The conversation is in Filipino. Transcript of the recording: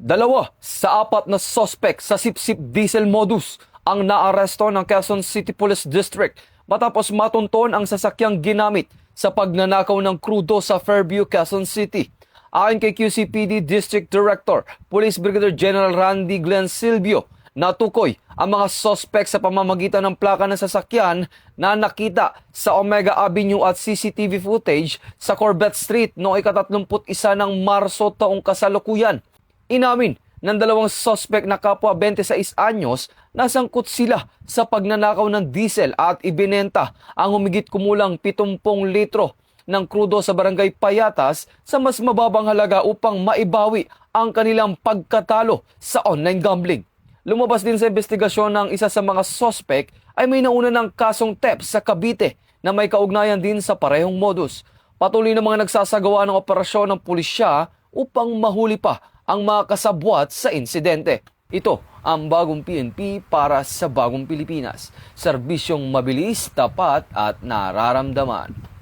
Dalawa sa apat na suspect sa sip-sip diesel modus ang naaresto ng Quezon City Police District matapos matunton ang sasakyang ginamit sa pagnanakaw ng krudo sa Fairview, Quezon City. Ayon kay QCPD District Director, Police Brigadier General Randy Glenn Silvio, natukoy ang mga suspect sa pamamagitan ng plaka ng sasakyan na nakita sa Omega Avenue at CCTV footage sa Corbett Street noong ika-31 ng Marso taong kasalukuyan. Inamin ng dalawang suspect na kapwa 26 anyos na sangkot sila sa pagnanakaw ng diesel at ibinenta ang humigit kumulang 70 litro ng krudo sa Barangay Payatas sa mas mababang halaga upang maibawi ang kanilang pagkatalo sa online gambling. Lumabas din sa investigasyon ng isa sa mga suspect ay may nauna ng kasong theft sa Cavite na may kaugnayan din sa parehong modus. Patuloy na mga nagsasagawa ng operasyon ng pulisya upang mahuli pa ang mga kasabwat sa insidente. Ito ang bagong PNP para sa bagong Pilipinas. Serbisyong mabilis, tapat at nararamdaman.